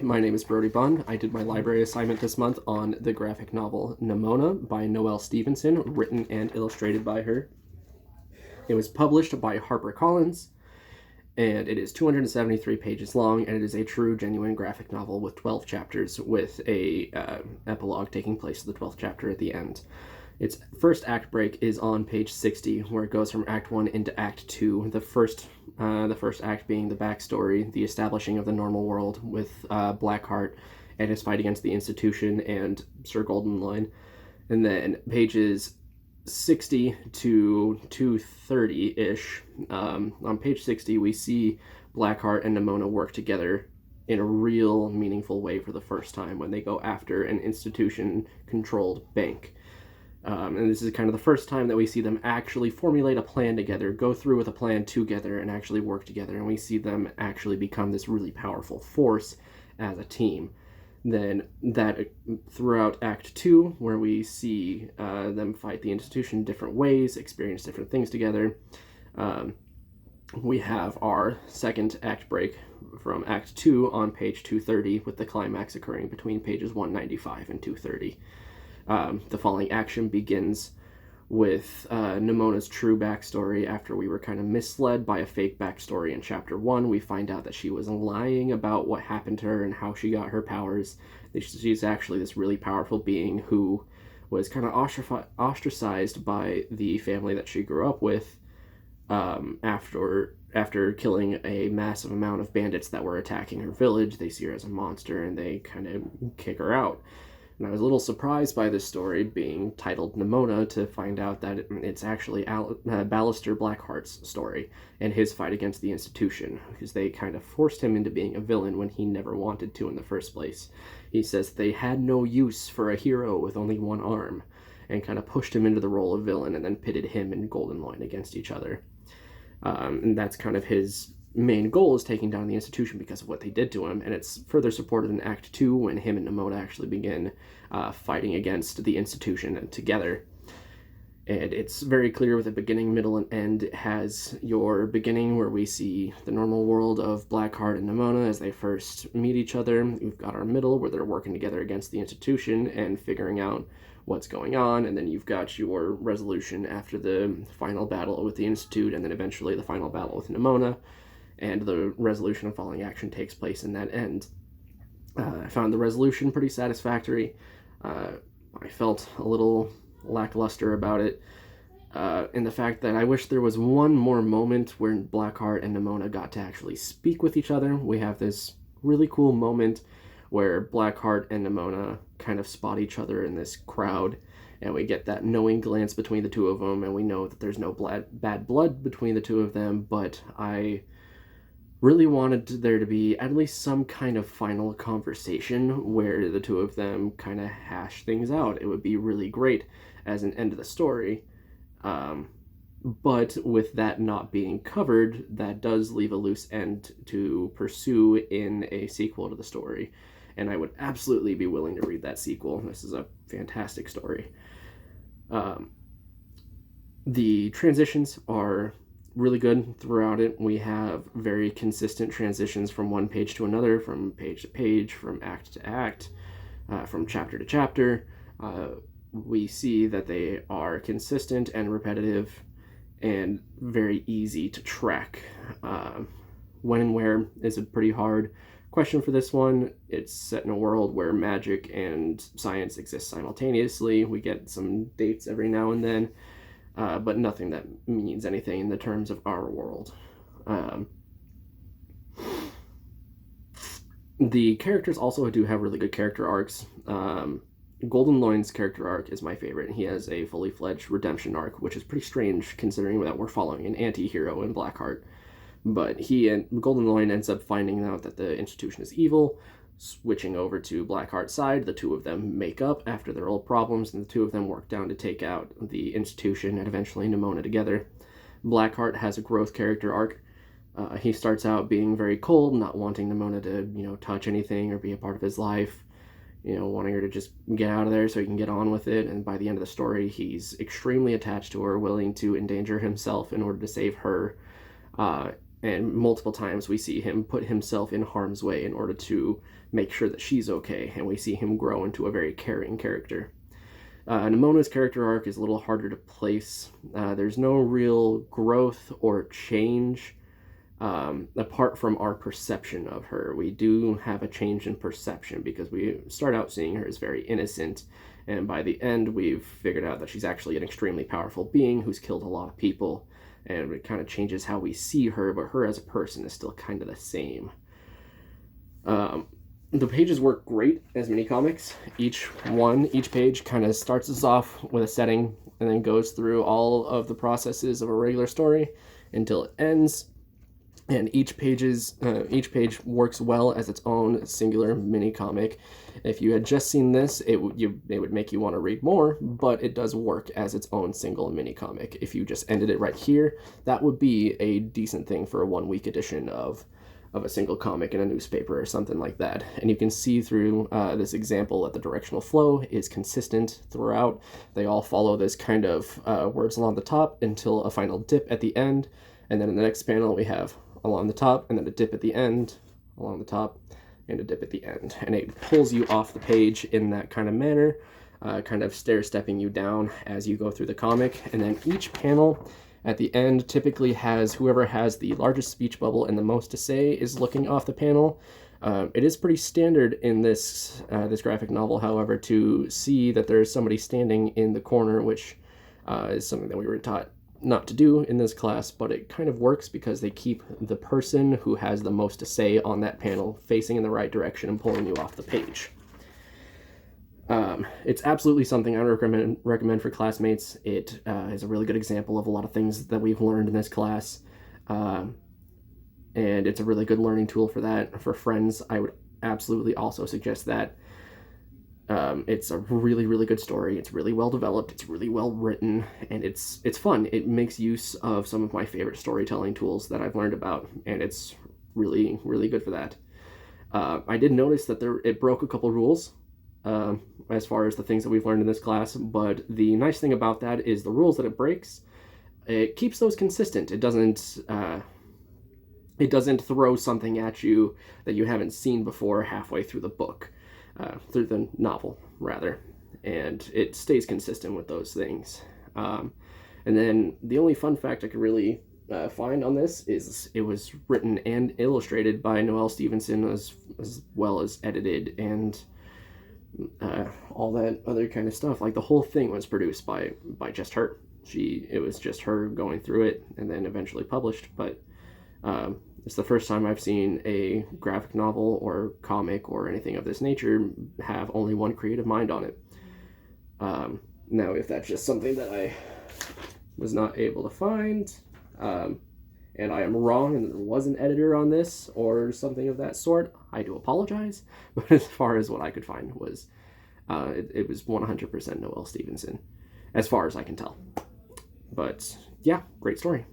My name is Brody Bunn. I did my library assignment this month on the graphic novel Nimona by Noelle Stevenson, written and illustrated by her. It was published by HarperCollins, and it is 273 pages long, and it is a true, genuine graphic novel with 12 chapters, with a epilogue taking place in the 12th chapter at the end. Its first act break is on page 60, where it goes from Act 1 into Act 2. The first act being the backstory, the establishing of the normal world with Blackheart and his fight against the institution and Sir Goldenloin. And then pages 60 to 230-ish. On page 60, we see Blackheart and Nimona work together in a real meaningful way for the first time when they go after an institution-controlled bank. And this is kind of the first time that we see them actually formulate a plan together, go through with a plan together, and actually work together. And we see them actually become this really powerful force as a team. Then that throughout Act 2, where we see them fight the institution in different ways, experience different things together, we have our second act break from Act 2 on page 230, with the climax occurring between pages 195 and 230. The following action begins with Nimona's true backstory. After we were kind of misled by a fake backstory in Chapter 1, we find out that she was lying about what happened to her and how she got her powers. She's actually this really powerful being who was kind of ostracized by the family that she grew up with after killing a massive amount of bandits that were attacking her village. They see her as a monster and they kind of kick her out. And I was a little surprised by this story being titled Nimona to find out that it's actually Ballister Blackheart's story and his fight against the institution, because they kind of forced him into being a villain when he never wanted to in the first place. He says they had no use for a hero with only one arm, and kind of pushed him into the role of villain and then pitted him and Goldenloin against each other. And that's kind of his main goal, is taking down the institution because of what they did to him, and it's further supported in Act 2 when him and Nimona actually begin fighting against the institution together. And it's very clear with a beginning, middle, and end. It has your beginning where we see the normal world of Blackheart and Nimona as they first meet each other. We've got our middle where they're working together against the institution and figuring out what's going on, and then you've got your resolution after the final battle with the Institute, and then eventually the final battle with Nimona, and the resolution and following action takes place in that end. I found the resolution pretty satisfactory. I felt a little lackluster about it, in the fact that I wish there was one more moment where Blackheart and Nimona got to actually speak with each other. We have this really cool moment where Blackheart and Nimona kind of spot each other in this crowd, and we get that knowing glance between the two of them, and we know that there's no bad blood between the two of them, but I really wanted there to be at least some kind of final conversation where the two of them kind of hash things out. It would be really great as an end of the story. But with that not being covered, that does leave a loose end to pursue in a sequel to the story. And I would absolutely be willing to read that sequel. This is a fantastic story. The transitions are really good throughout it. We have very consistent transitions from one page to another, from page to page, from act to act, from chapter to chapter. We see that they are consistent and repetitive and very easy to track. When and where is a pretty hard question for this one. It's set in a world where magic and science exist simultaneously. We get some dates every now and then, but nothing that means anything in the terms of our world. The characters also do have really good character arcs. Goldenloin's character arc is my favorite. He has a fully fledged redemption arc, which is pretty strange considering that we're following an anti-hero in Blackheart. But he and Goldenloin ends up finding out that the institution is evil, switching over to Blackheart's side. The two of them make up after their old problems, and the two of them work down to take out the institution and eventually Nimona together. Blackheart has a growth character arc. He starts out being very cold, not wanting Nimona to, touch anything or be a part of his life, wanting her to just get out of there so he can get on with it. And by the end of the story, he's extremely attached to her, willing to endanger himself in order to save her. And multiple times we see him put himself in harm's way in order to make sure that she's okay, and we see him grow into a very caring character. Nimona's character arc is a little harder to place. There's no real growth or change apart from our perception of her. We do have a change in perception because we start out seeing her as very innocent, and by the end we've figured out that she's actually an extremely powerful being who's killed a lot of people, and it kind of changes how we see her, but her as a person is still kind of the same. The pages work great as mini comics. Each page kind of starts us off with a setting and then goes through all of the processes of a regular story until it ends. And each page works well as its own singular mini comic. If you had just seen this, it would make you want to read more, but it does work as its own single mini comic. If you just ended it right here, that would be a decent thing for a 1-week edition of a single comic in a newspaper or something like that. And you can see through this example that the directional flow is consistent throughout. They all follow this kind of words along the top until a final dip at the end. And then in the next panel we have along the top, and then a dip at the end, along the top, and a dip at the end. And it pulls you off the page in that kind of manner, kind of stair-stepping you down as you go through the comic. And then each panel at the end typically has whoever has the largest speech bubble and the most to say is looking off the panel. It is pretty standard in this graphic novel, however, to see that there's somebody standing in the corner, which is something that we were taught not to do in this class, but it kind of works because they keep the person who has the most to say on that panel facing in the right direction and pulling you off the page. It's absolutely something I recommend for classmates. It is a really good example of a lot of things that we've learned in this class, and it's a really good learning tool for that. For friends, I would absolutely also suggest that. It's a really, really good story. It's really well developed. It's really well written, and it's fun. It makes use of some of my favorite storytelling tools that I've learned about, and it's really, really good for that. I did notice that it broke a couple rules as far as the things that we've learned in this class, but the nice thing about that is the rules that it breaks, it keeps those consistent. It doesn't throw something at you that you haven't seen before halfway through the book. Through the novel, rather, and it stays consistent with those things. And then the only fun fact I could really find on this is it was written and illustrated by Noelle Stevenson, as well as edited and all that other kind of stuff. Like, the whole thing was produced by just her. It was just her going through it and then eventually published, but it's the first time I've seen a graphic novel or comic or anything of this nature have only one creative mind on it. Now, if that's just something that I was not able to find, and I am wrong and there was an editor on this or something of that sort, I do apologize. But as far as what I could find was, it was 100% Noelle Stevenson, as far as I can tell. But yeah, great story.